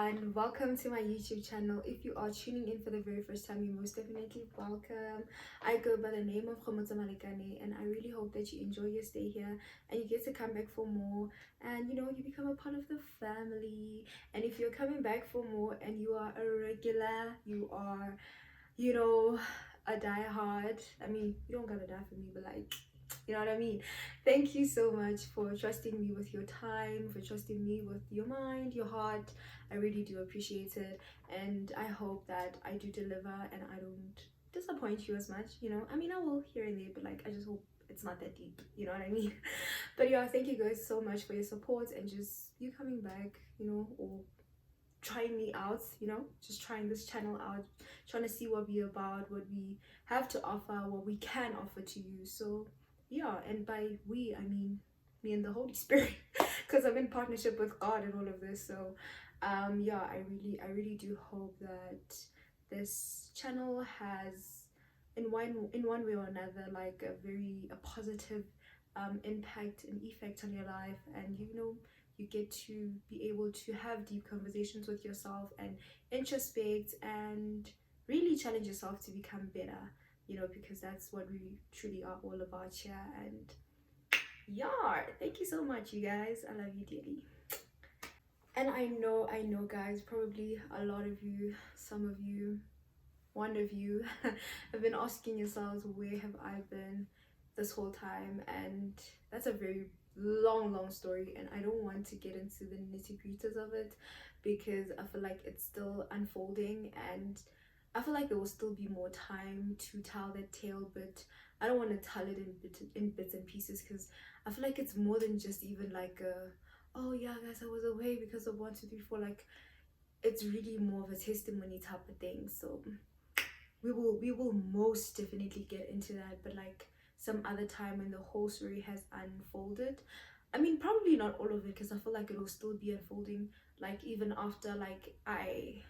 everyone, welcome to my YouTube channel. If you are tuning in for the very first time, you're most definitely welcome. I go by the name of Kgomotso Malekane, and I really hope that you enjoy your stay here and you get to come back for more, and you become a part of the family. And if you're coming back for more and you are a regular, you are a die-hard. I mean, you don't gotta die for me, but like, you know what I mean? Thank you so much for trusting me with your time, for trusting me with your mind, your heart. I really do appreciate it. And I hope that I do deliver and I don't disappoint you as much, I mean, I will here and there, but like, I just hope it's not that deep, you know what I mean? But yeah, thank you guys so much for your support and just you coming back, or trying me out, just trying this channel out, trying to see what we're about, what we have to offer, what we can offer to you. So yeah, and by we I mean me and the Holy Spirit, because I'm in partnership with God and all of this. So yeah, I really do hope that this channel has in one way or another like a positive impact and effect on your life, and you get to be able to have deep conversations with yourself and introspect and really challenge yourself to become better, because that's what we truly are all about here. And yeah, thank you so much, you guys. I love you dearly. And I know, guys, probably a lot of you, some of you, one of you have been asking yourselves, where have I been this whole time? And that's a very long story, and I don't want to get into the nitty-gritties of it because I feel like it's still unfolding, and I feel like there will still be more time to tell that tale, but I don't want to tell it in bits and pieces, because I feel like it's more than just even like oh yeah guys, I was away because of 1 2 3 4. Like, it's really more of a testimony type of thing. So we will most definitely get into that, but like some other time when the whole story has unfolded. I mean, probably not all of it, because I feel like it will still be unfolding, like even after like I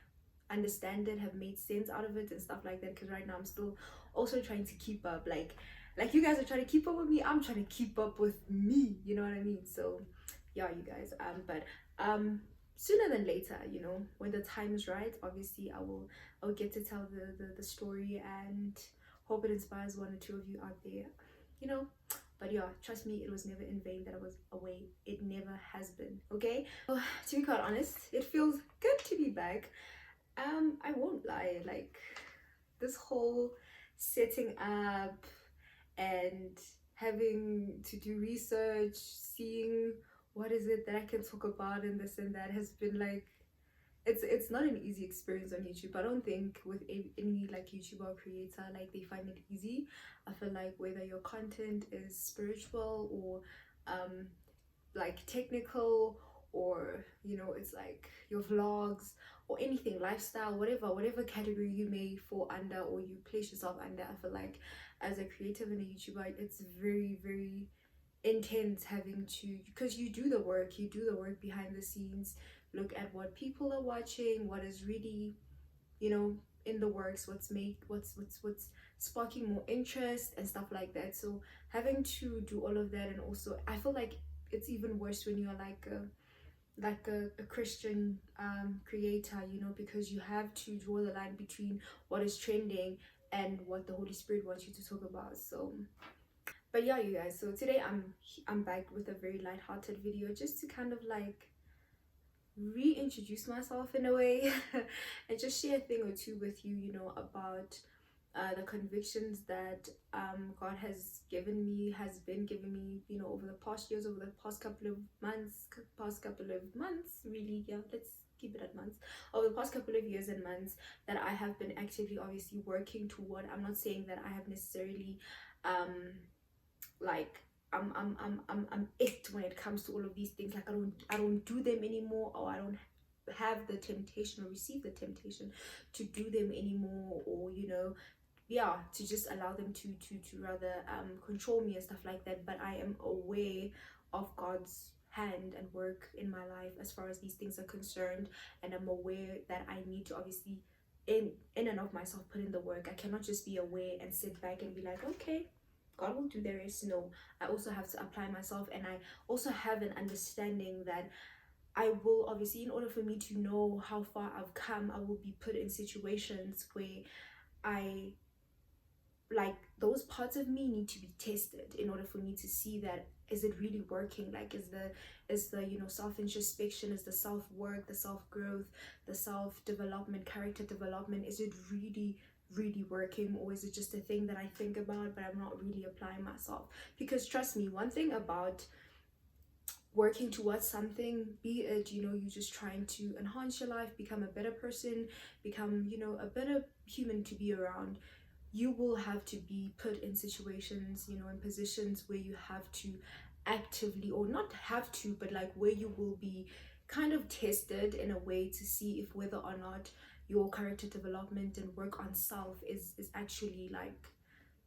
understand it, have made sense out of it and stuff like that, because right now I'm still also trying to keep up, like you guys are trying to keep up with me, I'm trying to keep up with me, you know what I mean? So yeah, you guys, but sooner than later, when the time is right, obviously I'll get to tell the story, and hope it inspires one or two of you out there, you know but yeah, trust me, it was never in vain that I was away. It never has been. Okay, well, to be quite honest, it feels good to be back. I won't lie, like, this whole setting up and having to do research, seeing what is it that I can talk about and this and that has been like, it's not an easy experience on YouTube. I don't think with any like YouTuber or creator, like, they find it easy. I feel like whether your content is spiritual or like technical, or it's like your vlogs or anything lifestyle, whatever category you may fall under or you place yourself under, I feel like as a creative and a YouTuber, it's very, very intense having to, because you do the work behind the scenes, look at what people are watching, what is really in the works, what's sparking more interest and stuff like that. So having to do all of that, and also I feel like it's even worse when you're like a Christian creator, because you have to draw the line between what is trending and what the Holy Spirit wants you to talk about. So but yeah, you guys, so today I'm back with a very light-hearted video, just to kind of like reintroduce myself in a way and just share a thing or two with you, about the convictions that God has been giving me, over the past years, over the past couple of months, really. Yeah, let's keep it at months. Over the past couple of years and months, that I have been actively, obviously, working toward. I'm not saying that I have necessarily like I'm it when it comes to all of these things. Like, I don't do them anymore, or I don't have the temptation or receive the temptation to do them anymore, or yeah, to just allow them to rather control me and stuff like that. But I am aware of God's hand and work in my life as far as these things are concerned, and I'm aware that I need to, obviously, in and of myself, put in the work. I cannot just be aware and sit back and be like, okay, God will do the rest. No, I also have to apply myself, and I also have an understanding that I will obviously, in order for me to know how far I've come, I will be put in situations where I, like, those parts of me need to be tested in order for me to see that, is it really working? Like, is the self introspection, is the self work, the self growth, the self development, character development, is it really working, or is it just a thing that I think about but I'm not really applying myself? Because trust me, one thing about working towards something, be it you just trying to enhance your life, become a better person, become a better human to be around, you will have to be put in situations, in positions where you have to actively, or not have to, but like where you will be kind of tested in a way to see if whether or not your character development and work on self is actually like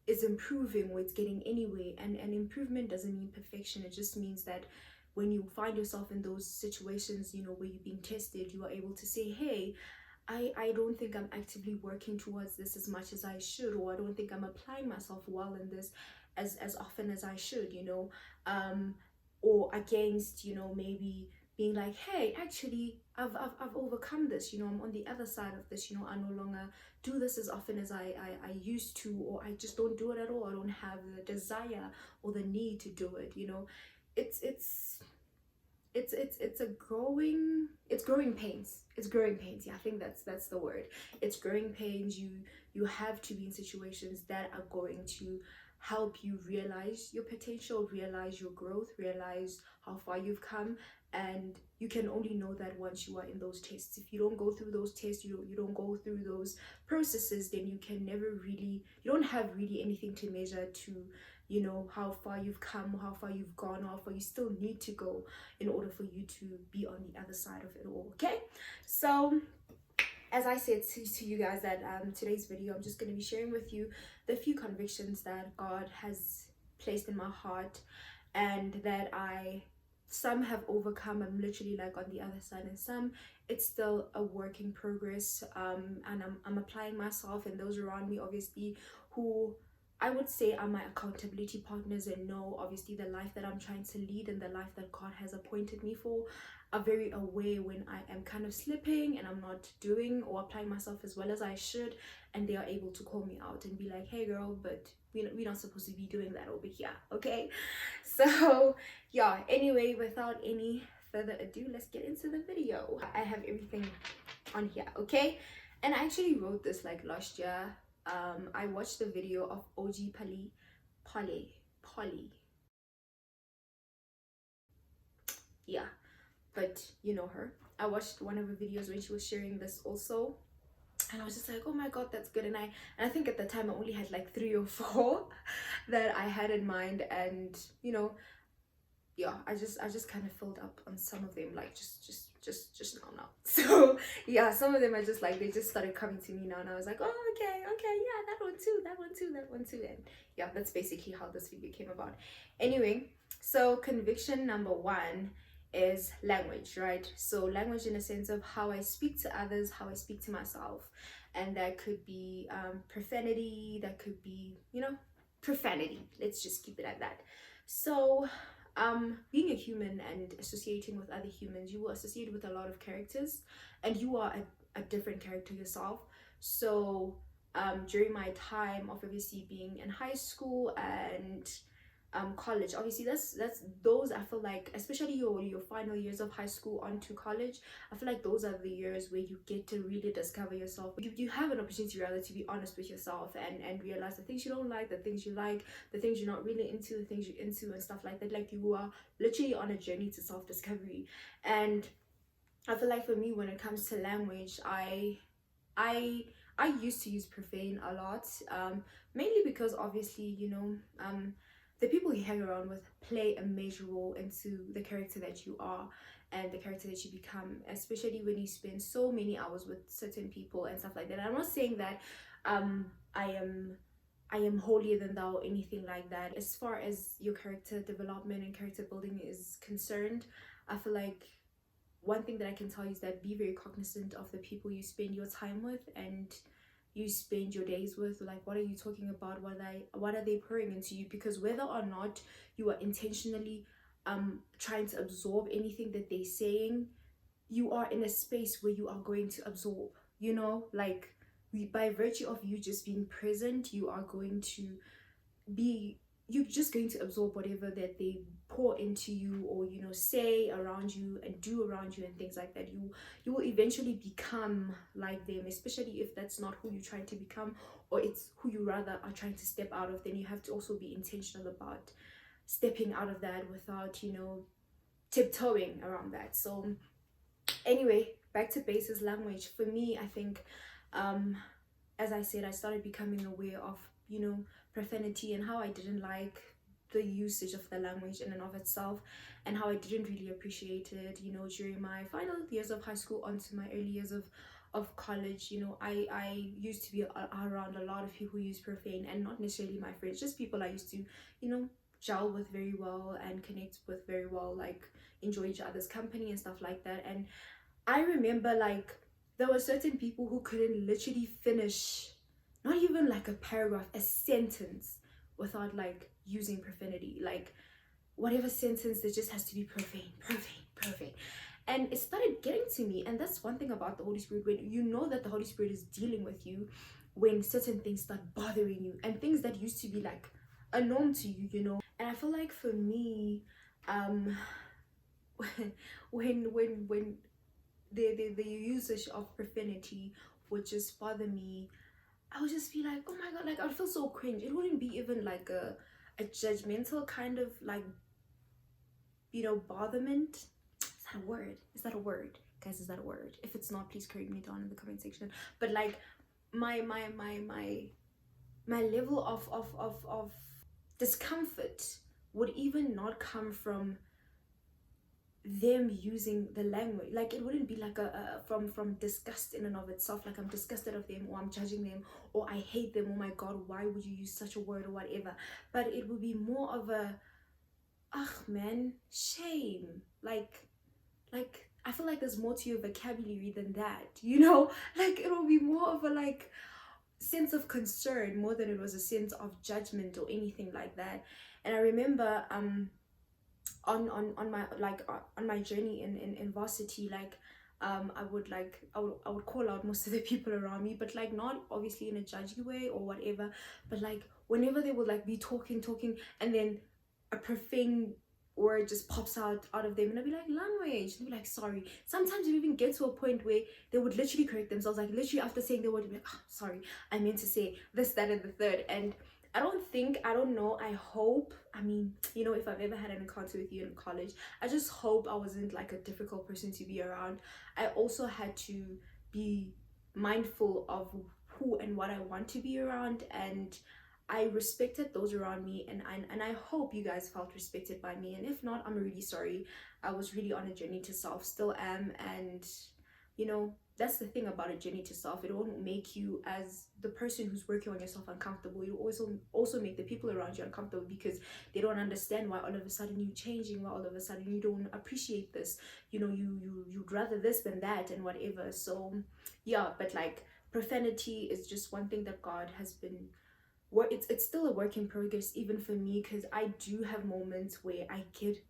is improving, or it's getting anywhere. And improvement doesn't mean perfection. It just means that when you find yourself in those situations, where you're being tested, you are able to say, hey, I don't think I'm actively working towards this as much as I should, or I don't think I'm applying myself well in this as often as I should, um, or against, maybe being like, hey, actually, I've overcome this, I'm on the other side of this, I no longer do this as often as I used to, or I just don't do it at all. I don't have the desire or the need to do it, it's it's it's a growing, it's growing pains, yeah, I think that's the word. It's growing pains. You have to be in situations that are going to help you realize your potential, realize your growth, realize how far you've come. And you can only know that once you are in those tests. If you don't go through those tests, you don't go through those processes, then you can never really, you don't have really anything to measure to how far you've come, how far you've gone, how far you still need to go in order for you to be on the other side of it all. Okay, so as I said to you guys, that today's video, I'm just going to be sharing with you the few convictions that God has placed in my heart, and that some have overcome. I'm literally like on the other side, and some it's still a work in progress. And I'm applying myself, and those around me, obviously, who I would say are my accountability partners, and know obviously the life that I'm trying to lead and the life that God has appointed me for, are very aware when I am kind of slipping and I'm not doing or applying myself as well as I should, and they are able to call me out and be like, hey girl, but we're not supposed to be doing that over here, okay? So yeah, anyway, without any further ado, let's get into the video. I have everything on here, okay? And I actually wrote this like last year. I watched the video of OG Polly. Yeah, but you know her. I watched one of her videos when she was sharing this also, and I was just like, oh my god, that's good. And I think at the time I only had like 3 or 4 that I had in mind, and yeah, I just kind of filled up on some of them, like just now. So yeah, some of them are just like, they just started coming to me now, and I was like, oh, okay, yeah, that one too. And yeah, that's basically how this video came about. Anyway, so conviction number 1 is language, right? So language in a sense of how I speak to others, how I speak to myself. And that could be profanity, that could be profanity, let's just keep it at that. So being a human and associating with other humans, you will associate with a lot of characters, and you are a different character yourself. So during my time of obviously being in high school and college, obviously that's those, I feel like, especially your final years of high school onto college, I feel like those are the years where you get to really discover yourself. You have an opportunity rather to be honest with yourself, and realize the things you don't like, the things you like, the things you're not really into, the things you're into, and stuff like that. Like, you are literally on a journey to self-discovery. And I feel like for me, when it comes to language, I used to use profane a lot, mainly because obviously the people you hang around with play a major role into the character that you are and the character that you become, especially when you spend so many hours with certain people and stuff like that. I'm not saying that I am holier than thou or anything like that. As far as your character development and character building is concerned, I feel like one thing that I can tell you is that be very cognizant of the people you spend your time with and you spend your days with. Like, what are you talking about? What are they pouring into you? Because whether or not you are intentionally trying to absorb anything that they're saying, you are in a space where you are going to absorb, you know, like by virtue of you just being present, you are going to be, you're just going to absorb whatever that they pour into you, or you know, say around you and do around you and things like that. You will eventually become like them, especially if that's not who you're trying to become, or it's who you rather are trying to step out of. Then you have to also be intentional about stepping out of that without, you know, tiptoeing around that. So anyway, back to basis. Language for me, I think, um as I said, I started becoming aware of, you know, profanity and how I didn't like the usage of the language in and of itself, and how I didn't really appreciate it, you know, during my final years of high school onto my early years of college. You know, I used to be around a lot of people who use profane, and not necessarily my friends, just people I used to, you know, gel with very well and connect with very well, like enjoy each other's company and stuff like that. And I remember, like, there were certain people who couldn't literally finish not even like a paragraph, a sentence, without like using profanity. Like, whatever sentence, there just has to be profane, profane, profane. And it started getting to me. And that's one thing about the Holy Spirit, when you know that the Holy Spirit is dealing with you, when certain things start bothering you, and things that used to be like a norm to you, you know. And I feel like for me, um when the usage of profanity would just bother me, I would just be like, oh my god, like I would feel so cringe. It wouldn't be even like a judgmental kind of like, you know, botherment. Is that a word? Is that a word? Guys, is that a word? If it's not, please correct me down in the comment section. But like my level of discomfort would even not come from them using the language. Like, it wouldn't be like a from disgust in and of itself, like I'm disgusted of them, or I'm judging them, or I hate them, oh my god, why would you use such a word, or whatever. But it would be more of a, ugh man, shame. Like I feel like there's more to your vocabulary than that, you know. Like, it will be more of a like sense of concern more than it was a sense of judgment or anything like that. And I remember on my like on my journey in varsity, like I would call out most of the people around me, but like not obviously in a judgy way or whatever, but like whenever they would like be talking, and then a profane word just pops out of them, and I'd be like, language, and they'd be like, sorry. Sometimes you even get to a point where they would literally correct themselves, like literally after saying the word, they'd be like, oh, sorry, I meant to say this, that, and the third. And I don't know, I hope, I mean, you know, if I've ever had an encounter with you in college, I just hope I wasn't like a difficult person to be around. I also had to be mindful of who and what I want to be around, and I respected those around me, and I hope you guys felt respected by me. And if not, I'm really sorry. I was really on a journey to self, still am. And you know, that's the thing about a journey to self. It won't make you, as the person who's working on yourself, uncomfortable. You also make the people around you uncomfortable, because they don't understand why all of a sudden you're changing, why all of a sudden you don't appreciate this, you know, you'd rather this than that and whatever. So yeah, but like profanity is just one thing that God has been, it's still a work in progress even for me, because I do have moments where I get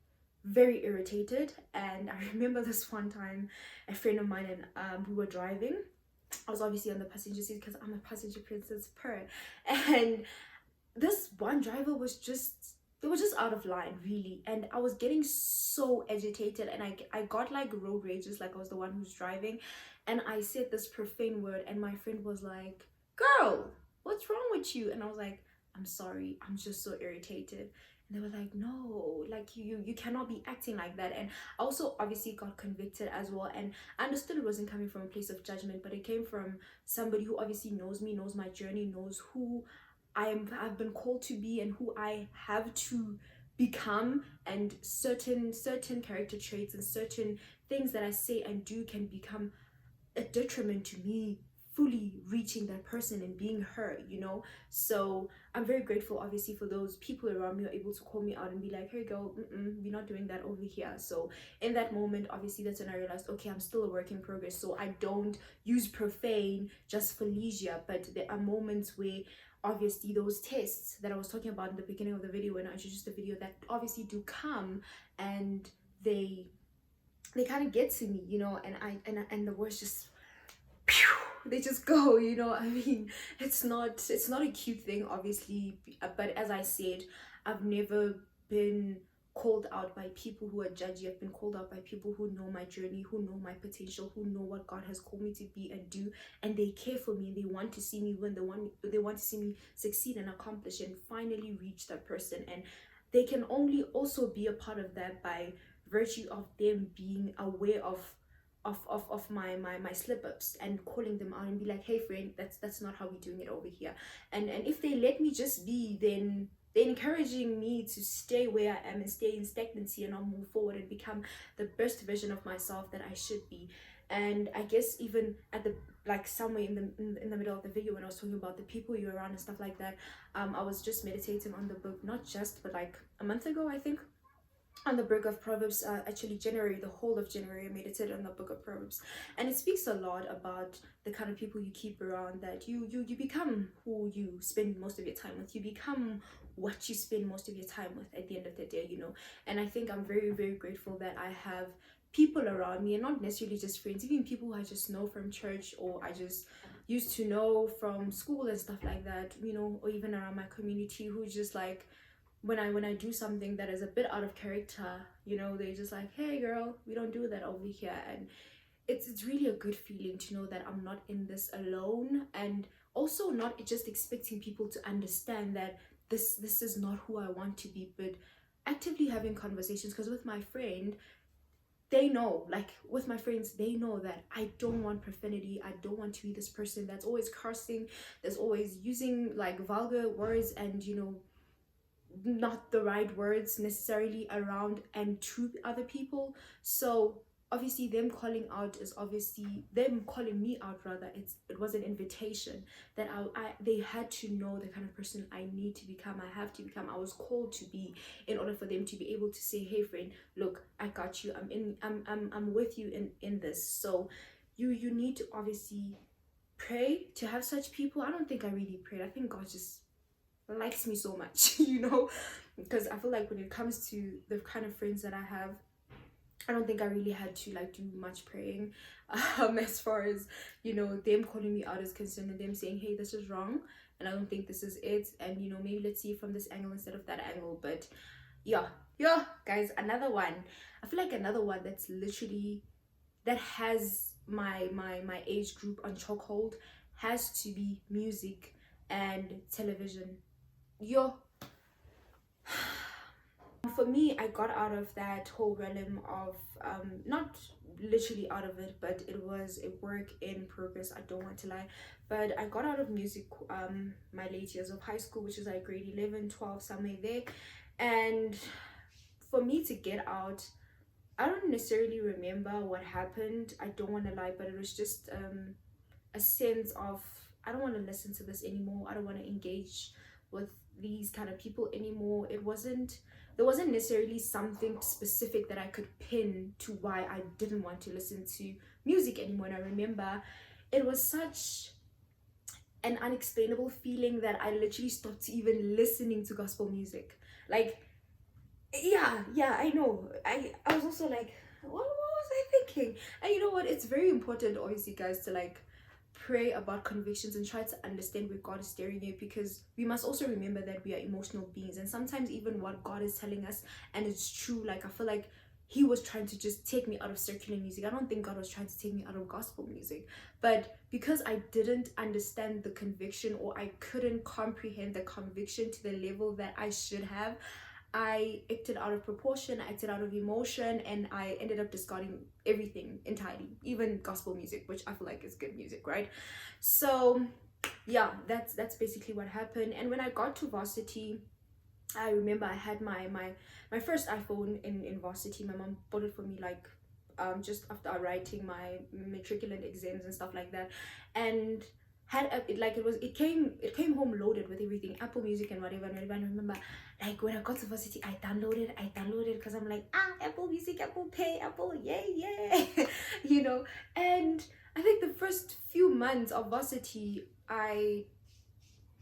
very irritated. And I remember this one time, a friend of mine and we were driving. I was obviously on the passenger seat because I'm a passenger princess per, and this one driver was just, they were just out of line really, and I was getting so agitated, and I got like road rages, like I was the one who's driving, and I said this profane word, and my friend was like, girl, what's wrong with you? And I was like, I'm sorry, I'm just so irritated. And they were like, no, like you cannot be acting like that. And I also obviously got convicted as well, and I understood it wasn't coming from a place of judgment, but it came from somebody who obviously knows me, knows my journey, knows who I've been called to be and who I have to become. And certain character traits and certain things that I say and do can become a detriment to me fully reaching that person and being her, you know. So I'm very grateful obviously for those people around me who are able to call me out and be like, hey girl, we're not doing that over here. So in that moment, obviously, that's when I realized, okay, I'm still a work in progress, so I don't use profane just for leisure. But there are moments where obviously those tests that I was talking about in the beginning of the video, when I introduced the video, that obviously do come, and they they kind of get to me, you know, and the words just pew, they just go, you know. I mean, it's not a cute thing, obviously, but as I said, I've never been called out by people who are judgy. I've been called out by people who know my journey, who know my potential, who know what God has called me to be and do, and they care for me, and they want to see me win. They want to see me succeed and accomplish and finally reach that person. And they can only also be a part of that by virtue of them being aware of my slip ups and calling them out and be like, hey friend, that's not how we're doing it over here. And if they let me just be, then they're encouraging me to stay where I am and stay in stagnancy and not move forward and become the best version of myself that I should be. And I guess even at the, like, somewhere in the middle of the video, when I was talking about the people you're around and stuff like that, I was just meditating on the book, not just, but like a month ago, I think, on the book of Proverbs. Actually January, the whole of January, I meditated on the book of Proverbs, and it speaks a lot about the kind of people you keep around, that you become who you spend most of your time with. You become what you spend most of your time with at the end of the day, you know. And I think I'm very, very grateful that I have people around me, and not necessarily just friends, even people who I just know from church, or I just used to know from school and stuff like that, you know, or even around my community, who just like, when I do something that is a bit out of character, you know, they're just like, hey girl, we don't do that over here. And it's really a good feeling to know that I'm not in this alone, and also not just expecting people to understand that this is not who I want to be, but actively having conversations. Because with my friend, they know, like with my friends, they know that I don't want profanity. I don't want to be this person that's always cursing, that's always using like vulgar words and, you know, not the right words necessarily around and to other people. So obviously them calling out is obviously them calling me out, rather, it was an invitation that I they had to know the kind of person I need to become, I have to become, I was called to be, in order for them to be able to say, hey friend, look, I got you, I'm with you in this. So you need to obviously pray to have such people. I don't think I really prayed. I think God just likes me so much, you know, because I feel like when it comes to the kind of friends that I have, I don't think I really had to like do much praying, as far as, you know, them calling me out is concerned, and them saying, hey, this is wrong and I don't think this is it, and, you know, maybe let's see it from this angle instead of that angle. But yeah guys, another one, I feel like another one that's literally, that has my age group on chokehold, has to be music and television. Yo, for me, I got out of that whole realm of not literally out of it, but it was a work in progress, I don't want to lie. But I got out of music my late years of high school, which is like grade 11, 12, somewhere there. And for me to get out, I don't necessarily remember what happened, I don't want to lie, but it was just a sense of, I don't want to listen to this anymore, I don't want to engage with these kind of people anymore. There wasn't necessarily something specific that I could pin to why I didn't want to listen to music anymore. And I remember it was such an unexplainable feeling that I literally stopped even listening to gospel music. Like, yeah, I know. I was also like, what was I thinking? And you know what? It's very important, obviously, guys, to like pray about convictions and try to understand where God is steering you, because we must also remember that we are emotional beings, and sometimes even what God is telling us, and it's true, like I feel like he was trying to just take me out of secular music. I don't think God was trying to take me out of gospel music, but because I didn't understand the conviction, or I couldn't comprehend the conviction to the level that I should have, I acted out of proportion, I acted out of emotion, and I ended up discarding everything entirely, even gospel music, which I feel like is good music, right? So yeah, that's basically what happened. And when I got to varsity, I remember I had my first iPhone in varsity. My mom bought it for me like just after writing my matriculant exams and stuff like that, and it came home loaded with everything, Apple Music and whatever. And I remember, like, when I got to varsity, I downloaded because I'm like, Apple Music, Apple Pay, Apple, yay you know. And I think the first few months of varsity, I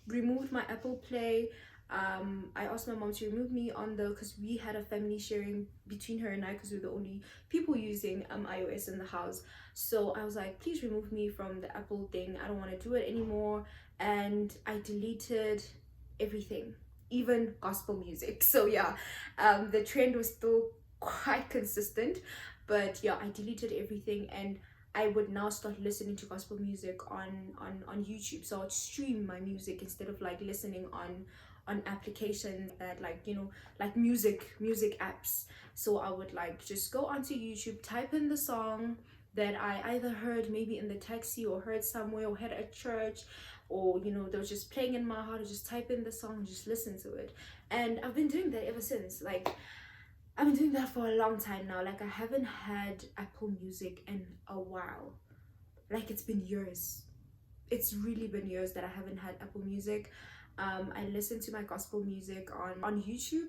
removed my Apple Play. I asked my mom to remove me on the, because we had a family sharing between her and I, because we were the only people using iOS in the house. So I was like, please remove me from the Apple thing, I don't want to do it anymore. And I deleted everything, even gospel music. So yeah, the trend was still quite consistent, but yeah, I deleted everything. And I would now start listening to gospel music on YouTube. So I'd stream my music instead of like listening on applications that, like, you know, like music apps. So I would like just go onto YouTube, type in the song that I either heard maybe in the taxi or heard somewhere or heard at church, or you know, they were just playing in my heart, to just type in the song and just listen to it. And I've been doing that ever since. Like, I've been doing that for a long time now. Like, I haven't had Apple Music in a while. Like, it's been years. It's really been years that I haven't had Apple Music. I listen to my gospel music on YouTube,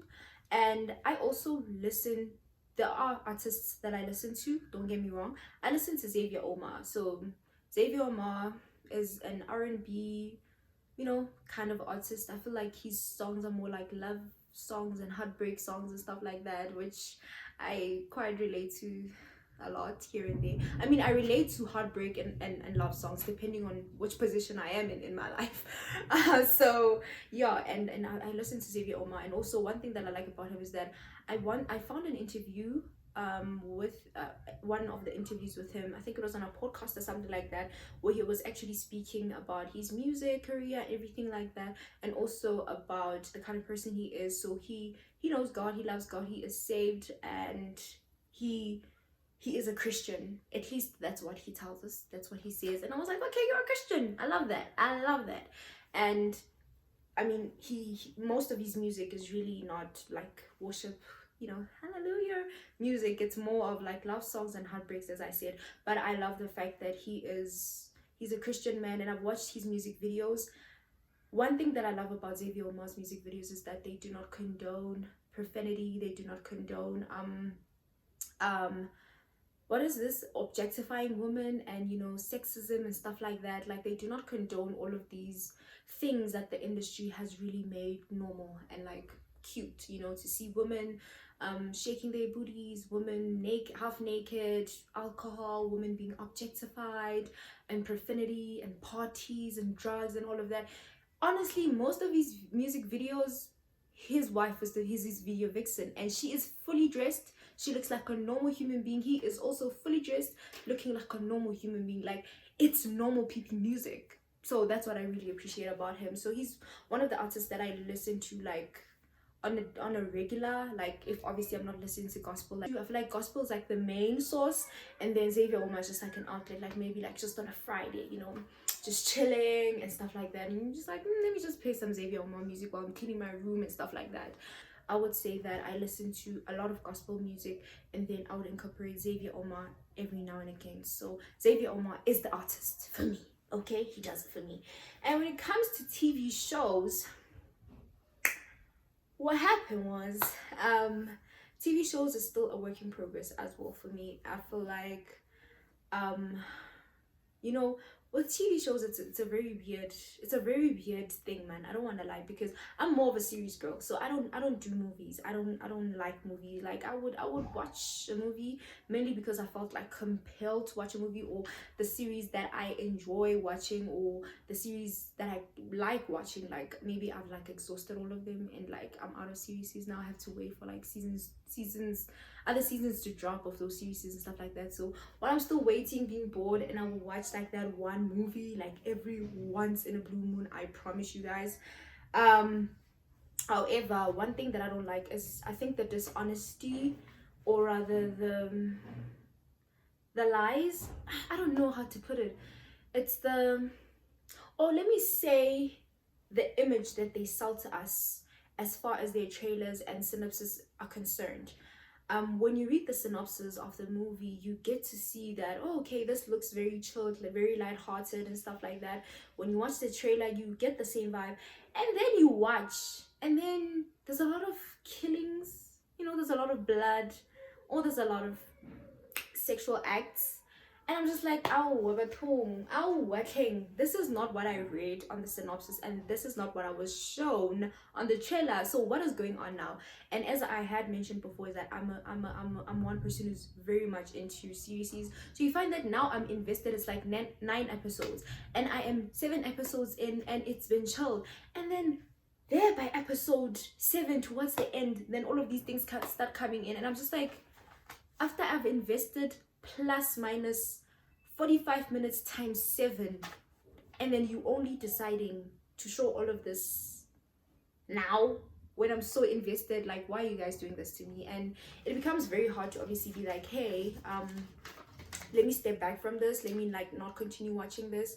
and I also listen. There are artists that I listen to. Don't get me wrong. I listen to Xavier Omar. So Xavier Omar is an R&B, you know, kind of artist. I feel like his songs are more like love songs and heartbreak songs and stuff like that, which I quite relate to a lot here and there. I mean, I relate to heartbreak and love songs depending on which position I am in my life. So yeah, and I listen to Xavier Omar. And also one thing that I like about him is that I found an interview with one of the interviews with him. I think it was on a podcast or something like that, where he was actually speaking about his music career, everything like that, and also about the kind of person he is. So he knows God, he loves God, he is saved, and he is a Christian. At least that's what he tells us, that's what he says. And I was like, okay, you're a Christian, I love that, I love that. And I mean, most of his music is really not like worship, you know, hallelujah music. It's more of like love songs and heartbreaks, as I said. But I love the fact that he's a Christian man, and I've watched his music videos. One thing that I love about Xavier Omar's music videos is that they do not condone profanity, they do not condone um what is this, objectifying women and, you know, sexism and stuff like that. Like, they do not condone all of these things that the industry has really made normal and like cute, you know, to see women shaking their booties, women half naked, alcohol, women being objectified, and profanity and parties and drugs and all of that. Honestly, most of his music videos, his wife is his video vixen, and she is fully dressed. She looks like a normal human being. He is also fully dressed, looking like a normal human being. Like, it's normal people music. So that's what I really appreciate about him. So he's one of the artists that I listen to, like, on a regular. Like, if obviously I'm not listening to gospel, like, I feel like gospel is like the main source, and then Xavier Omar is just like an outlet, like maybe like just on a Friday, you know, just chilling and stuff like that. And you're just like, let me just play some Xavier Omar music while I'm cleaning my room and stuff like that. I would say that I listen to a lot of gospel music, and then I would incorporate Xavier Omar every now and again. So Xavier Omar is the artist for me. Okay, he does it for me. And when it comes to TV shows, what happened was, TV shows is still a work in progress as well for me. I feel like, you know, with TV shows, it's a very weird thing, man. I don't want to lie, because I'm more of a series girl, so I don't do movies. I don't like movies. Like, I would watch a movie mainly because I felt like compelled to watch a movie, or the series that I enjoy watching, or the series that I like watching. Like, maybe I've like exhausted all of them, and like I'm out of series now. I have to wait for like other seasons to drop of those series and stuff like that. So while I'm still waiting, being bored, and I will watch like that one movie like every once in a blue moon, I promise you guys. However, one thing that I don't like is, I think, the dishonesty, or rather the lies. I don't know how to put it. It's let me say, the image that they sell to us as far as their trailers and synopsis are concerned. When you read the synopsis of the movie, you get to see that, oh, okay, this looks very chilled, like very lighthearted and stuff like that. When you watch the trailer, you get the same vibe, and then you watch, and then there's a lot of killings, you know, there's a lot of blood, or there's a lot of sexual acts, And I'm just like, king. This is not what I read on the synopsis, and this is not what I was shown on the trailer. So what is going on now? And as I had mentioned before, is that I'm one person who's very much into series. So you find that now I'm invested. It's like 9 episodes, and I am 7 episodes in, and it's been chill. And then there by episode 7 towards the end, then all of these things start coming in, and I'm just like, after I've invested plus minus 45 minutes times 7, and then you only deciding to show all of this now when I'm so invested, like, why are you guys doing this to me? And it becomes very hard to obviously be like, hey, let me step back from this, let me like not continue watching this.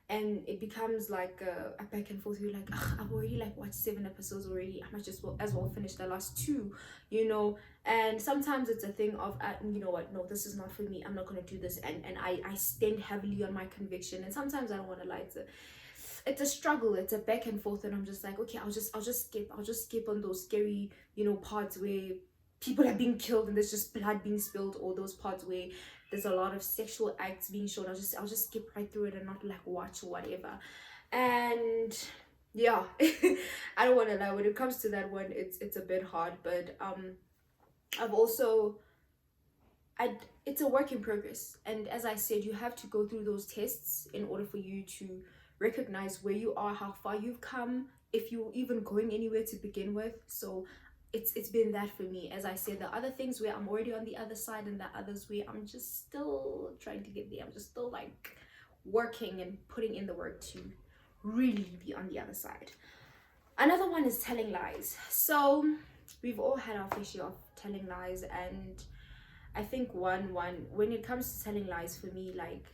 And it becomes like a back and forth. You're like, I've already like watched 7 episodes already, I might just as well finish the last 2, you know. And sometimes it's a thing of, you know what, no, this is not for me, I'm not going to do this. And I stand heavily on my conviction, and sometimes I don't want to lie. It's a struggle, it's a back and forth, and I'm just like, okay, I'll just skip on those scary, you know, parts where people are being killed and there's just blood being spilled, or those parts where there's a lot of sexual acts being shown. I'll just skip right through it and not like watch or whatever. And yeah, I don't want to lie, when it comes to that one, it's a bit hard. But I've also, it's a work in progress, and as I said, you have to go through those tests in order for you to recognize where you are, how far you've come, if you're even going anywhere to begin with. So it's been that for me. As I said, the other things where I'm already on the other side, and the others where I'm just still trying to get there. I'm just still like working and putting in the work to really be on the other side. Another one is telling lies. So we've all had our fair share of telling lies, and I think one when it comes to telling lies, for me, like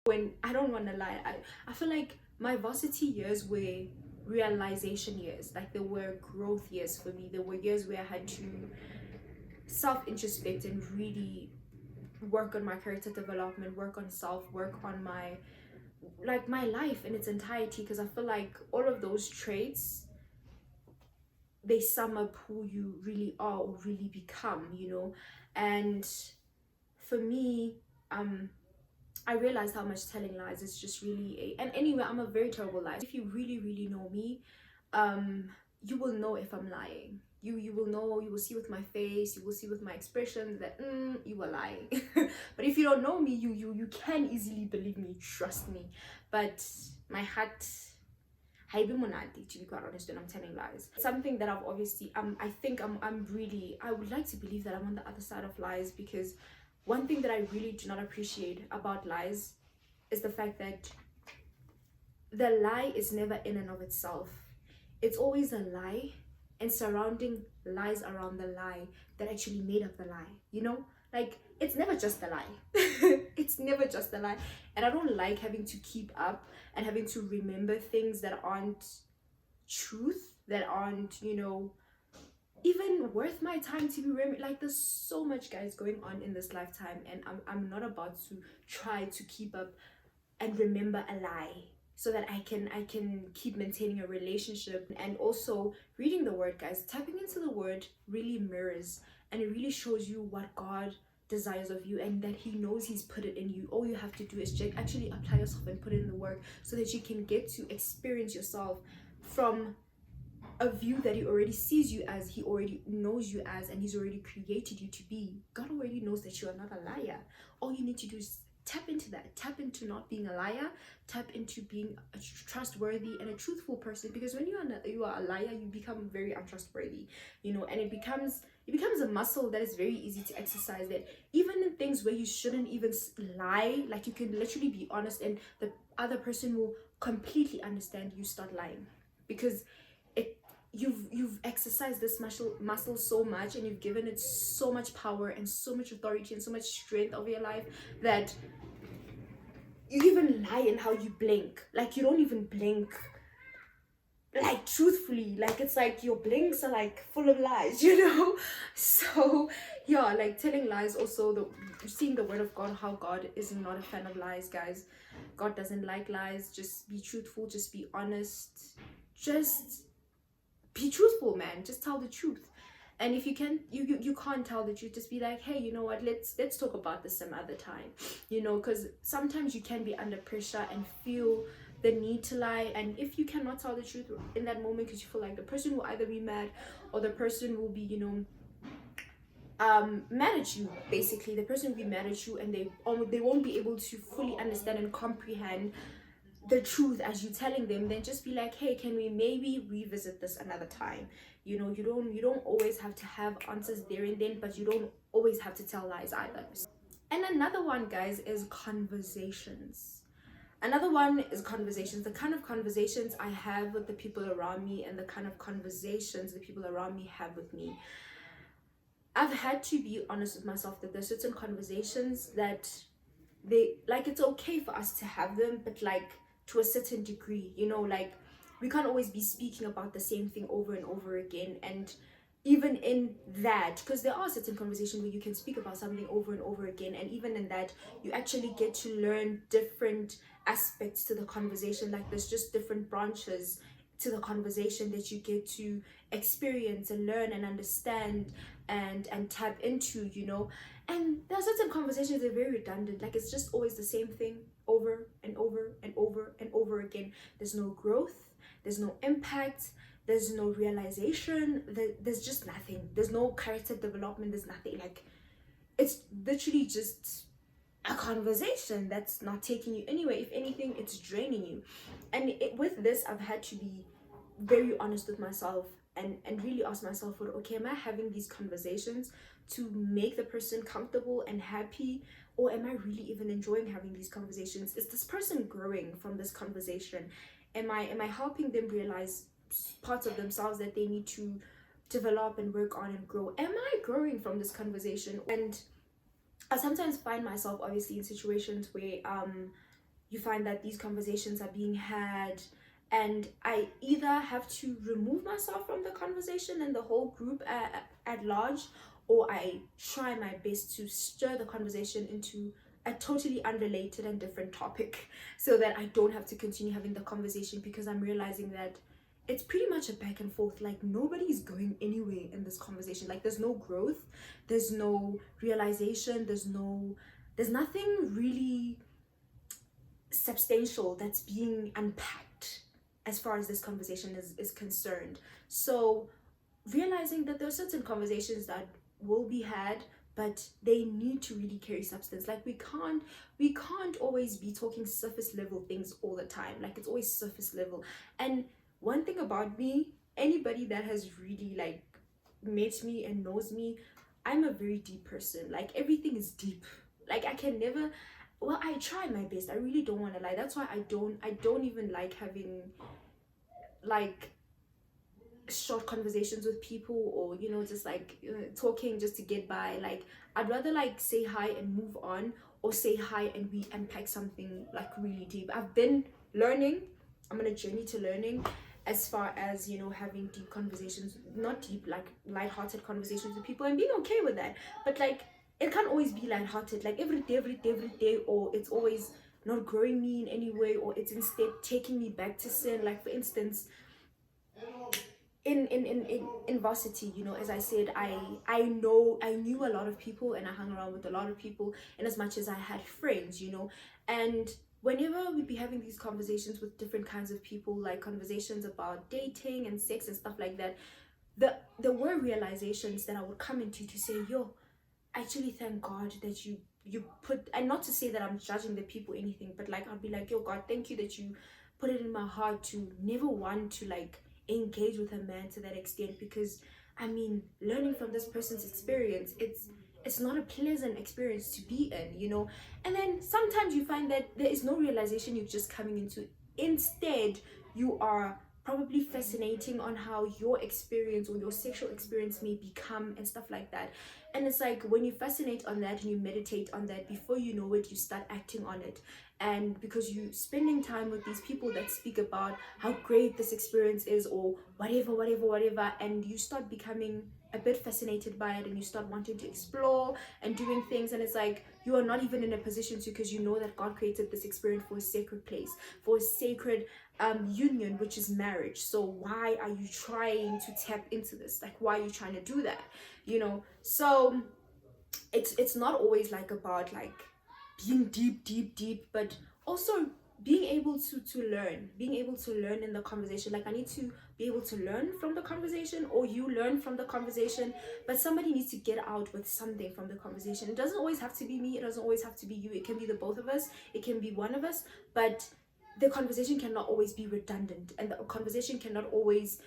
when I don't want to lie, I feel like my varsity years were realization years. Like, there were growth years for me. There were years where I had to self-introspect and really work on my character development, work on self, work on my life in its entirety, because I feel like all of those traits, they sum up who you really are or really become, you know. And for me, I realized how much telling lies is just really and anyway, I'm a very terrible liar. If you really know me, you will know if I'm lying. You will know, you will see with my face, you will see with my expressions that you were lying. But if you don't know me, you can easily believe me, trust me. But my heart, to be quite honest, when I'm telling lies. Something that I've obviously I think I would like to believe that I'm on the other side of lies, because one thing that I really do not appreciate about lies is the fact that the lie is never in and of itself. It's always a lie and surrounding lies around the lie that actually made up the lie, you know? Like, it's never just a lie. It's never just a lie. And I don't like having to keep up and having to remember things that aren't truth, that aren't, you know, even worth my time to be remembered. Like, there's so much, guys, going on in this lifetime, and I'm not about to try to keep up and remember a lie so that I can keep maintaining a relationship. And also, reading the word, guys, tapping into the word really mirrors, and it really shows you what God desires of you, and that he knows he's put it in you. All you have to do is just actually apply yourself and put in the work, so that you can get to experience yourself from a view that he already sees you as, he already knows you as, and he's already created you to be. God already knows that you are not a liar. All you need to do is tap into that, tap into not being a liar, tap into being a trustworthy and a truthful person. Because when you are a liar, you become very untrustworthy, you know. And it becomes a muscle that is very easy to exercise, that even in things where you shouldn't even lie, like, you can literally be honest and the other person will completely understand, you start lying, because you've exercised this muscle so much, and you've given it so much power and so much authority and so much strength over your life, that you even lie in how you blink. Like, you don't even blink like truthfully, like, it's like your blinks are like full of lies, you know. So yeah, like, telling lies, also seeing the word of God, how God is not a fan of lies, guys. God doesn't like lies. Just be truthful, just be honest, just be truthful, man. Just tell the truth. And if you can, you can't tell the truth, just be like, hey, you know what, let's talk about this some other time, you know, because sometimes you can be under pressure and feel the need to lie. And if you cannot tell the truth in that moment because you feel like the person will either be mad, or the person will be, you know, mad at you. Basically the person will be mad at you, and they won't be able to fully understand and comprehend the truth as you telling them. Then just be like, hey, can we maybe revisit this another time? You know, you don't always have to have answers there and then, but you don't always have to tell lies either. And another one, guys, is conversations. Another one is conversations. The kind of conversations I have with the people around me, and the kind of conversations the people around me have with me. I've had to be honest with myself that there's certain conversations that it's okay for us to have them, but like to a certain degree, you know, like we can't always be speaking about the same thing over and over again. And even in that, because there are certain conversations where you can speak about something over and over again, and even in that you actually get to learn different aspects to the conversation. Like there's just different branches to the conversation that you get to experience and learn and understand and tap into, you know. And there are certain conversations that are very redundant, like it's just always the same thing over and over and over and over again. There's no growth, there's no impact, there's no realization, there's just nothing. There's no character development, there's nothing. Like it's literally just a conversation that's not taking you anywhere. If anything, it's draining you. And with this, I've had to be very honest with myself and really ask myself, well, okay, am I having these conversations to make the person comfortable and happy, or am I really even enjoying having these conversations? Is this person growing from this conversation? Am I helping them realize parts of themselves that they need to develop and work on and grow? Am I growing from this conversation? And I sometimes find myself obviously in situations where you find that these conversations are being had, and I either have to remove myself from the conversation and the whole group at large, or I try my best to stir the conversation into a totally unrelated and different topic, so that I don't have to continue having the conversation, because I'm realizing that it's pretty much a back and forth. Like nobody's going anywhere in this conversation. Like there's no growth, there's no realization, there's nothing really substantial that's being unpacked as far as this conversation is concerned. So realizing that there are certain conversations that will be had, but they need to really carry substance. Like we can't always be talking surface level things all the time. Like it's always surface level. And one thing about me, anybody that has really like met me and knows me, I'm a very deep person. Like everything is deep. Like I can never, well, I try my best. I really don't want to lie. That's why I don't even like having like short conversations with people, or you know, just like talking just to get by. Like I'd rather like say hi and move on, or say hi and we unpack something like really deep. I've been learning, I'm on a journey to learning, as far as, you know, having deep conversations, not deep, like light-hearted conversations with people, and being okay with that. But like it can't always be light-hearted, like every day, or it's always not growing me in any way, or it's instead taking me back to sin. Like for instance, in varsity, you know, as I said, I knew a lot of people, and I hung around with a lot of people, in as much as I had friends, you know. And whenever we'd be having these conversations with different kinds of people, like conversations about dating and sex and stuff like that, there were realizations that I would come into to say, yo, actually thank God that you put, and not to say that I'm judging the people or anything, but like I'll be like, yo God, thank you that you put it in my heart to never want to like engage with a man to that extent. Because I mean, learning from this person's experience, it's not a pleasant experience to be in, you know. And then sometimes you find that there is no realization you're just coming into. Instead, you are probably fascinating on how your experience or your sexual experience may become and stuff like that. And it's like when you fascinate on that and you meditate on that, before you know it, you start acting on it. and because you spending time with these people that speak about how great this experience is, or whatever, and you start becoming a bit fascinated by it, and you start wanting to explore and doing things, and it's like you are not even in a position to, because you know that God created this experience for a sacred place, for a sacred union, which is marriage. So why are you trying to tap into this? Like, why are you trying to do that? So it's not always like about like being deep, but also being able to learn in the conversation. Like, I need to be able to learn from the conversation, or you learn from the conversation, but somebody needs to get out with something from the conversation. It doesn't always have to be me, it doesn't always have to be you, it can be the both of us, it can be one of us, but the conversation cannot always be redundant, and the conversation cannot always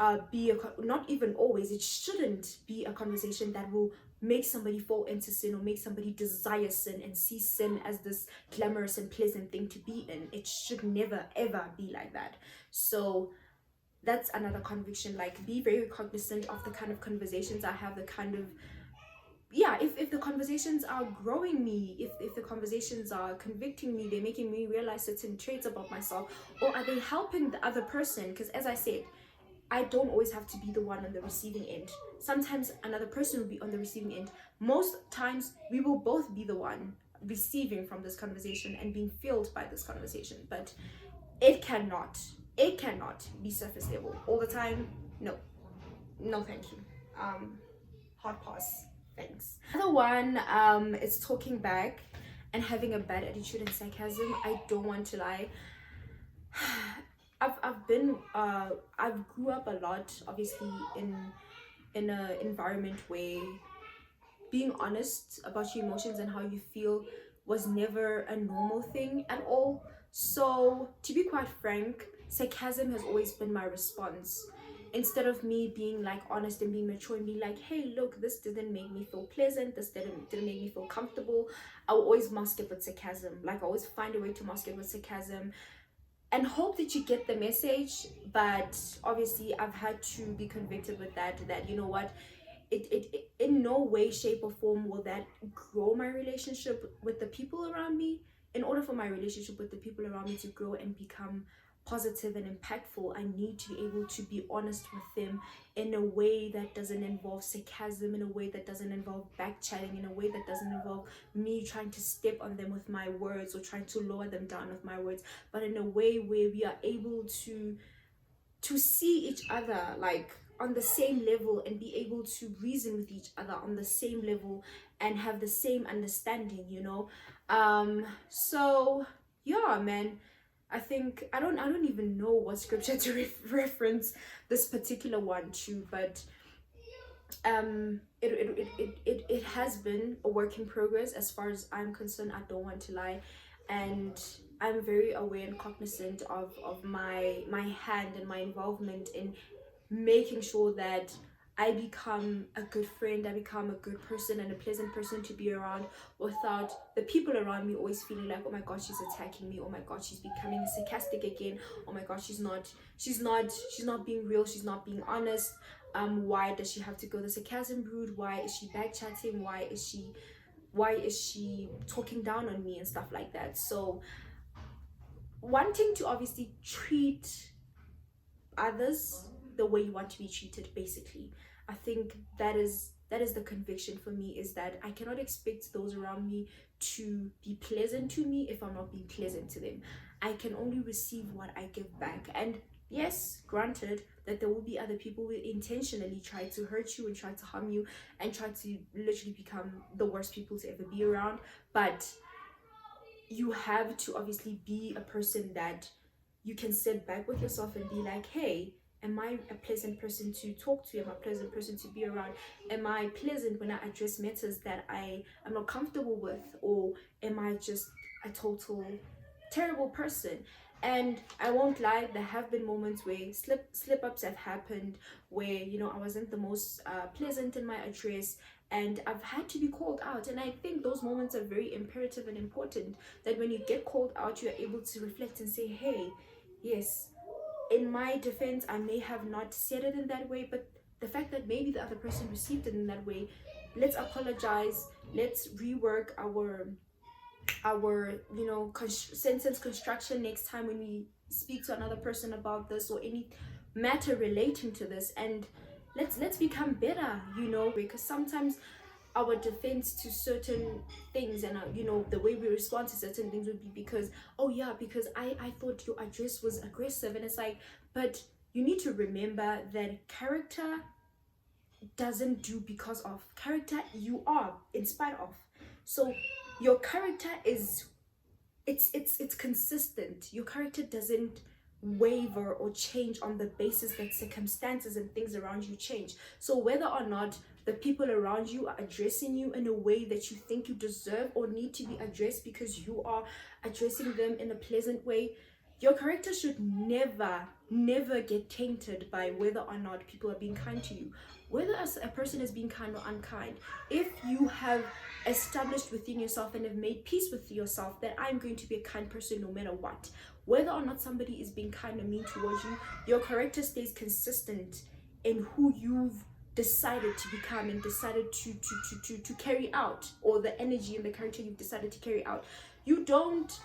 not even always, it shouldn't be a conversation that will make somebody fall into sin, or make somebody desire sin and see sin as this glamorous and pleasant thing to be in. It should never ever be like that. So that's another conviction. Like, be very cognizant of the kind of conversations I have, the kind of, yeah, if the conversations are growing me, if the conversations are convicting me, they're making me realize certain traits about myself, or are they helping the other person? Because as I said, I don't always have to be the one on the receiving end. Sometimes another person will be on the receiving end. Most times we will both be the one receiving from this conversation and being filled by this conversation. But it cannot be surface level all the time. No, no, thank you. Hot pause. Thanks. Another one is talking back and having a bad attitude and sarcasm. I don't want to lie. I've grew up a lot, obviously, in an environment where being honest about your emotions and how you feel was never a normal thing at all. So to be quite frank, sarcasm has always been my response. Instead of me being like honest and being mature and being like, hey, look, this didn't make me feel pleasant, this didn't make me feel comfortable, I will always mask it with sarcasm. Like, I always find a way to mask it with sarcasm and hope that you get the message. But obviously I've had to be convicted with that you know what, it in no way, shape, or form will that grow my relationship with the people around me. In order for my relationship with the people around me to grow and become positive and impactful, I need to be able to be honest with them in a way that doesn't involve sarcasm, in a way that doesn't involve backchatting, in a way that doesn't involve me trying to step on them with my words or trying to lower them down with my words, but in a way where we are able to see each other like on the same level, and be able to reason with each other on the same level and have the same understanding, so yeah, man, I think I don't even know what scripture to reference this particular one to, but it has been a work in progress as far as I'm concerned. I don't want to lie, and I'm very aware and cognizant of my hand and my involvement in making sure that I become a good friend, I become a good person and a pleasant person to be around, without the people around me always feeling like, oh my god, she's attacking me, oh my god, she's becoming sarcastic again, oh my god, she's not being real, she's not being honest. Why does she have to go the sarcasm route? Why is she backchatting? Why is she talking down on me and stuff like that? So wanting to obviously treat others the way you want to be treated, basically, I think that is the conviction for me, is that I cannot expect those around me to be pleasant to me if I'm not being pleasant to them. I can only receive what I give back. And yes, granted that there will be other people who intentionally try to hurt you and try to harm you and try to literally become the worst people to ever be around, but you have to obviously be a person that you can sit back with yourself and be like, hey, am I a pleasant person to talk to? Am I a pleasant person to be around? Am I pleasant when I address matters that I am not comfortable with? Or am I just a total terrible person? And I won't lie, there have been moments where slip ups have happened, where I wasn't the most pleasant in my address, and I've had to be called out. And I think those moments are very imperative and important, that when you get called out, you're able to reflect and say, hey, yes, in my defense, I may have not said it in that way, but the fact that maybe the other person received it in that way, let's apologize, let's rework our sentence construction next time when we speak to another person about this or any matter relating to this, and let's become better, because sometimes our defense to certain things and the way we respond to certain things would be because, oh yeah, because I thought your address was aggressive, and it's like, but you need to remember that character doesn't do because of character, you are in spite of. So your character is, it's consistent. Your character doesn't waver or change on the basis that circumstances and things around you change. So whether or not the people around you are addressing you in a way that you think you deserve or need to be addressed because you are addressing them in a pleasant way, your character should never get tainted by whether or not people are being kind to you, whether a person is being kind or unkind. If you have established within yourself and have made peace with yourself that I'm going to be a kind person no matter what, whether or not somebody is being kind or mean towards you, your character stays consistent in who you've decided to become and decided to carry out, or the energy and the character you've decided to carry out. You don't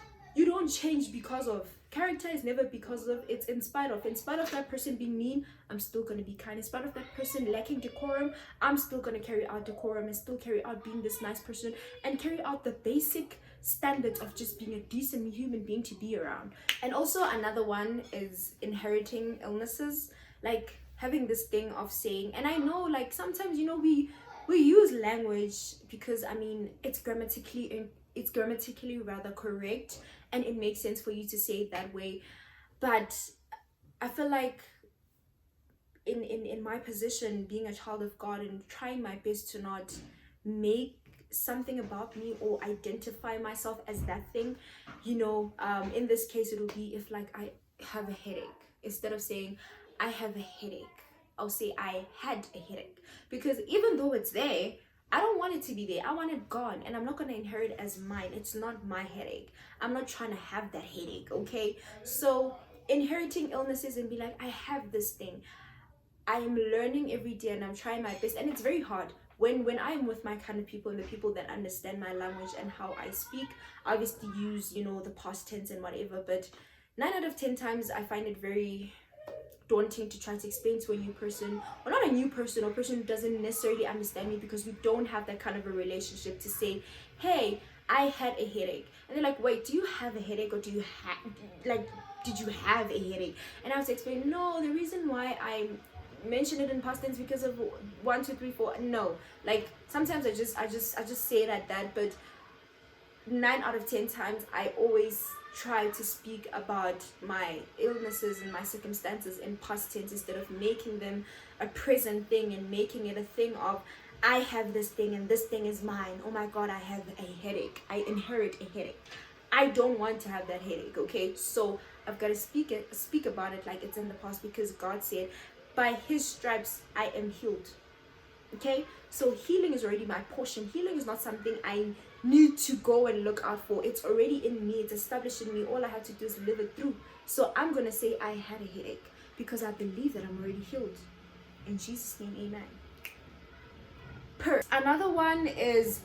change because of. Character is never because of, it's in spite of. In spite of that person being mean, I'm still going to be kind. In spite of that person lacking decorum, I'm still going to carry out decorum and still carry out being this nice person and carry out the basic standards of just being a decent human being to be around. And also another one is inheriting illnesses, like having this thing of saying, and I know like sometimes we use language because it's grammatically rather correct and it makes sense for you to say it that way, but I feel like in my position, being a child of God and trying my best to not make something about me or identify myself as that thing, in this case it will be if like I have a headache, instead of saying I have a headache, I'll say I had a headache, because even though it's there, I don't want it to be there. I want it gone, and I'm not going to inherit it as mine. It's not my headache. I'm not trying to have that headache, okay? So inheriting illnesses and be like, I have this thing. I am learning every day and I'm trying my best, and it's very hard when I'm with my kind of people and the people that understand my language and how I speak. Obviously use the past tense and whatever, but 9 out of 10 times I find it very daunting to try to explain to a new person, or not a new person, or a person who doesn't necessarily understand me, because we don't have that kind of a relationship to say, hey, I had a headache, and they're like, wait, do you have a headache, or do you have, like, did you have a headache? And I was explaining, no, the reason why I mention it in past tense because of 1 2 3 4, no, like sometimes I just say it like that, but 9 out of 10 times I always try to speak about my illnesses and my circumstances in past tense, instead of making them a present thing and making it a thing of, I have this thing and this thing is mine. Oh my God, I have a headache. I inherit a headache. I don't want to have that headache, okay? So I've got to speak about it like it's in the past, because God said, by his stripes I am healed. Okay, so healing is already my portion. Healing is not something I need to go and look out for. It's already in me. It's established in me. All I have to do is live it through. So I'm going to say I had a headache because I believe that I'm already healed. In Jesus' name, amen. Another one is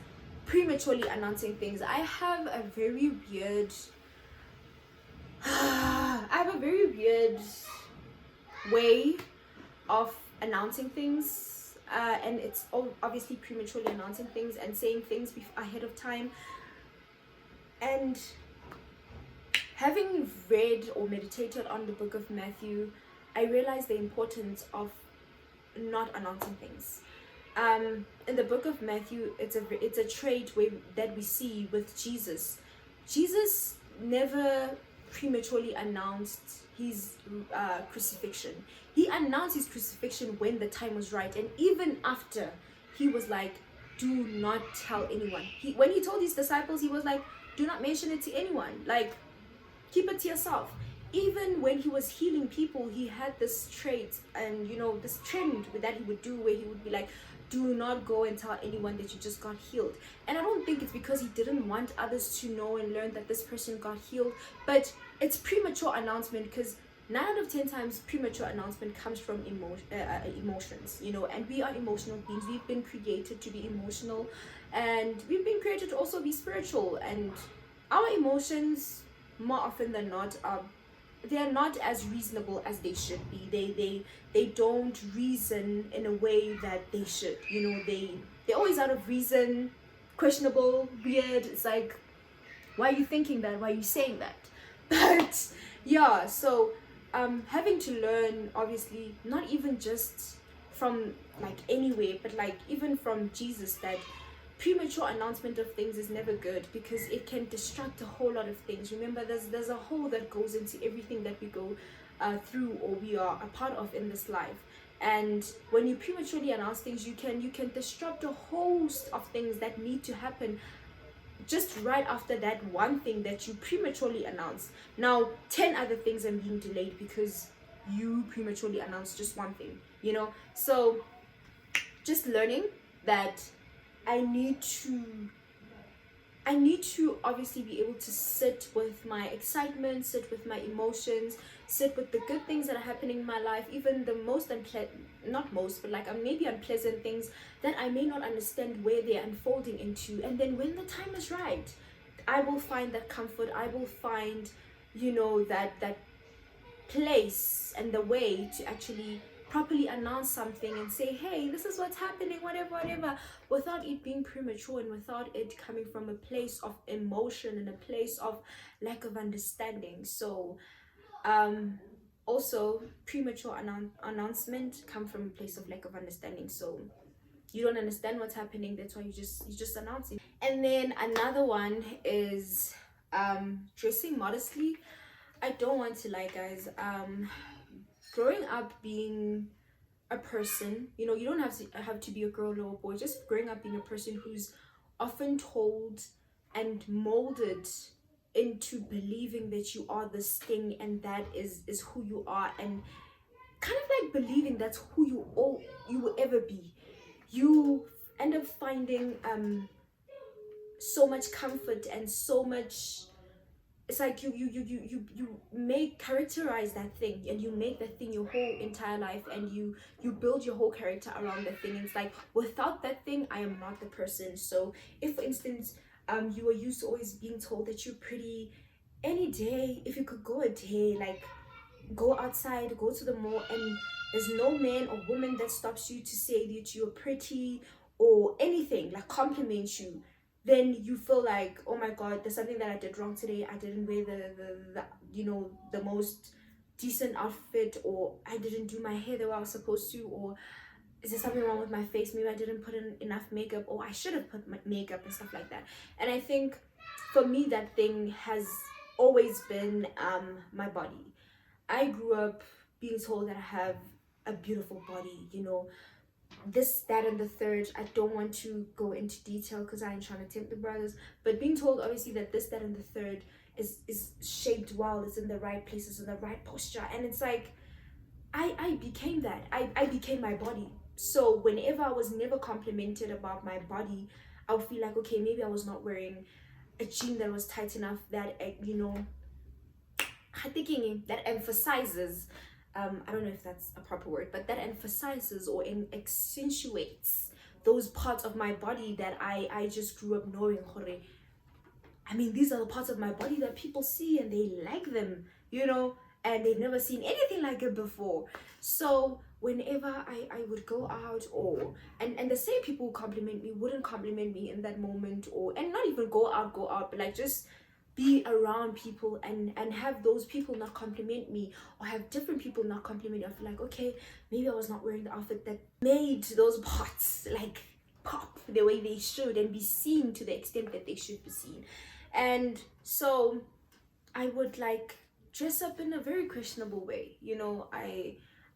prematurely announcing things. I have a very weird way of announcing things. And it's obviously prematurely announcing things and saying things ahead of time. And having read or meditated on the book of Matthew, I realized the importance of not announcing things. In the book of Matthew, it's a trait that we see with Jesus. Jesus never prematurely announced his crucifixion. He announced his crucifixion when the time was right, and even after, he was like, do not tell anyone. When he told his disciples, he was like, do not mention it to anyone, like keep it to yourself. Even when he was healing people, he had this trait and this trend that he would do, where he would be like, do not go and tell anyone that you just got healed. And I don't think it's because he didn't want others to know and learn that this person got healed, but it's premature announcement, because 9 out of 10 times premature announcement comes from emotions, and we are emotional beings. We've been created to be emotional, and we've been created to also be spiritual. And our emotions, more often than not, they're not as reasonable as they should be. They don't reason in a way that they should. They're always out of reason, questionable, weird. It's like, why are you thinking that? Why are you saying that? But yeah, so having to learn, obviously, not even just from like anywhere, but like even from Jesus, that premature announcement of things is never good, because it can distract a whole lot of things. Remember, there's a hole that goes into everything that we go through, or we are a part of in this life. And when you prematurely announce things, you can disrupt a host of things that need to happen just right after that one thing that you prematurely announced. Now 10 other things are being delayed because you prematurely announced just one thing. So just learning that I need to obviously be able to sit with my excitement, sit with my emotions, sit with the good things that are happening in my life, even the most not most, but like maybe unpleasant things that I may not understand where they're unfolding into. And then when the time is right, I will find that comfort. I will find, that place and the way to actually properly announce something and say, hey, this is what's happening, whatever, without it being premature and without it coming from a place of emotion and a place of lack of understanding. So also premature announcement come from a place of lack of understanding. So you don't understand what's happening, that's why you just announcing. And then another one is dressing modestly. I don't want to lie, guys. Growing up being a person, you don't have to be a girl or a boy. Just growing up being a person who's often told and molded into believing that you are this thing and that is who you are, and kind of like believing that's who you will ever be. You end up finding so much comfort and so much. It's like you make characterize that thing, and you make that thing your whole entire life, and you build your whole character around that thing. And it's like, without that thing, I am not the person. So if, for instance, you were used to always being told that you're pretty, any day, if you could go a day, like go outside, go to the mall, and there's no man or woman that stops you to say that you're pretty or anything, like compliment you, then you feel like, oh my god, there's something that I did wrong today. I didn't wear the most decent outfit, or I didn't do my hair the way I was supposed to, or is there something wrong with my face? Maybe I didn't put in enough makeup, or I should have put my makeup and stuff like that. And I think for me, that thing has always been my body. I grew up being told that I have a beautiful body, this, that, and the third. I don't want to go into detail because I ain't trying to tempt the brothers, but being told obviously that this, that, and the third is shaped well, it's in the right places, in the right posture. And it's like, I became that. I became my body. So whenever I was never complimented about my body, I would feel like, okay, maybe I was not wearing a jean that was tight enough, that thinking that emphasizes, I don't know if that's a proper word, but that emphasizes or accentuates those parts of my body that I just grew up knowing. I mean, these are the parts of my body that people see and they like them, and they've never seen anything like it before. So whenever I would go out, or and the same people who compliment me wouldn't compliment me in that moment, and not even go out, but like just be around people and have those people not compliment me, or have different people not compliment me. I feel like, okay, maybe I was not wearing the outfit that made those parts like pop the way they should and be seen to the extent that they should be seen. And so I would like dress up in a very questionable way.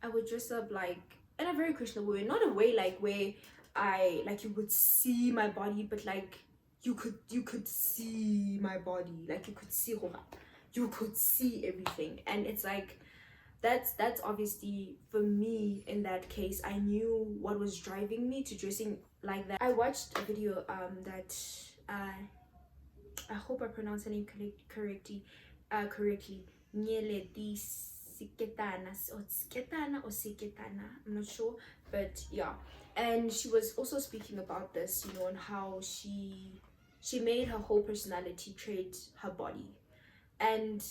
I would dress up like in a very questionable way, not a way like where I like you would see my body, but like you could see my body, like you could see everything. And it's like, that's obviously, for me in that case, I knew what was driving me to dressing like that. I watched a video that I hope I pronounced her name correctly. Nyeleti Siketana, or Siketana or Siketana, I'm not sure, but yeah. And she was also speaking about this, and how she she made her whole personality trait her body. And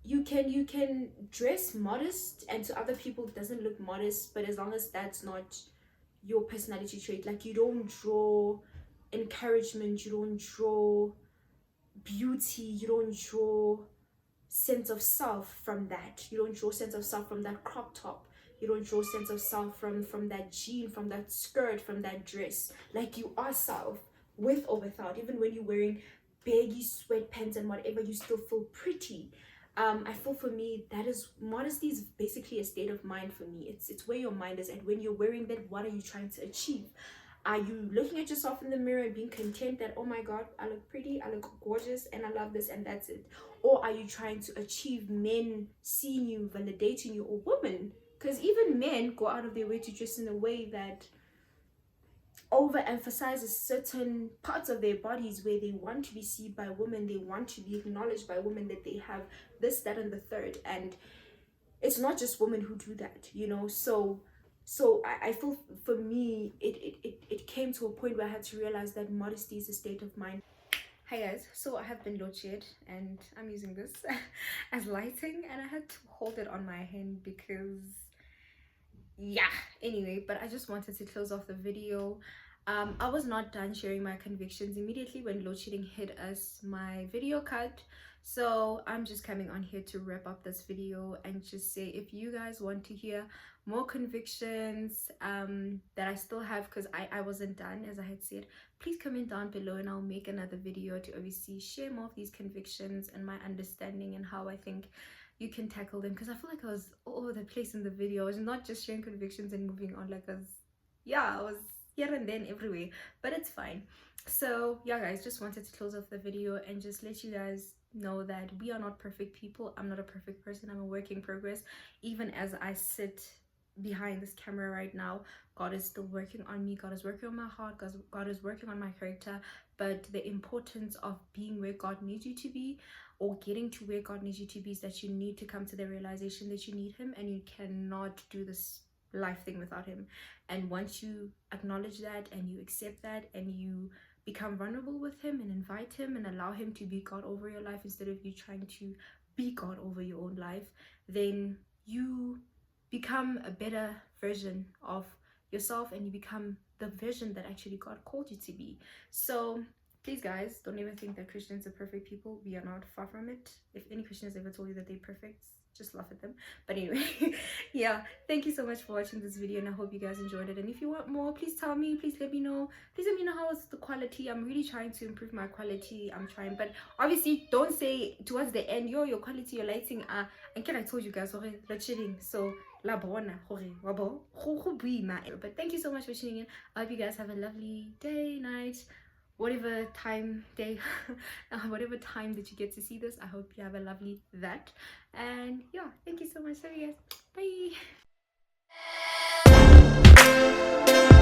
you can dress modest, and to other people it doesn't look modest, but as long as that's not your personality trait, like you don't draw encouragement, you don't draw beauty, you don't draw sense of self from that, you don't draw sense of self from that crop top, you don't draw sense of self from that jean, from that skirt, from that dress. Like you are self with or without. Even when you're wearing baggy sweatpants and whatever, you still feel pretty. I feel for me that is modesty is basically a state of mind for me. It's where your mind is at when you're wearing that. What are you trying to achieve? Are you looking at yourself in the mirror and being content that, oh my god, I look pretty, I look gorgeous, and I love this, and that's it? Or are you trying to achieve men seeing you, validating you, or women? Because even men go out of their way to dress in a way that overemphasizes certain parts of their bodies where they want to be seen by women, they want to be acknowledged by women, that they have this, that, and the third. And it's not just women who do that, you know. So I feel for me it came to a point where I had to realize that modesty is a state of mind. Hi guys, so I have been load shed and I'm using this as lighting, and I had to hold it on my hand because yeah, anyway, but I just wanted to close off the video. I was not done sharing my convictions immediately when load shedding hit us. My video cut, so I'm just coming on here to wrap up this video and just say, if you guys want to hear more convictions that I still have, because I wasn't done, as I had said, please comment down below and I'll make another video to obviously share more of these convictions and my understanding and how I think you can tackle them, because I feel like I was all over the place in the video. I was not just sharing convictions and moving on, like I was here and then everywhere, but it's fine. So yeah guys, just wanted to close off the video and just let you guys know that we are not perfect people. I'm not a perfect person, I'm a work in progress. Even as I sit behind this camera right now, God is still working on me, God is working on my heart, God is working on my character. But the importance of being where God needs you to be, or getting to where God needs you to be, is that you need to come to the realization that you need him, and you cannot do this life thing without him. And once you acknowledge that and you accept that and you become vulnerable with him and invite him and allow him to be God over your life instead of you trying to be God over your own life, then you become a better version of yourself and you become the version that actually God called you to be. So please guys, don't ever think that Christians are perfect people. We are not, far from it. If any Christian has ever told you that they're perfect, just laugh at them. But anyway, yeah, thank you so much for watching this video and I hope you guys enjoyed it. And if you want more, please tell me, please let me know. Please let me know how is the quality. I'm really trying to improve my quality. I'm trying, but obviously don't say towards the end, yo, your quality, your lighting are, and I told you guys already, load shedding, so la bona, but thank you so much for tuning in. I hope you guys have a lovely day, night, whatever time, day, whatever time that you get to see this. I hope you have a lovely that. And yeah, thank you so much. Love you guys. Bye.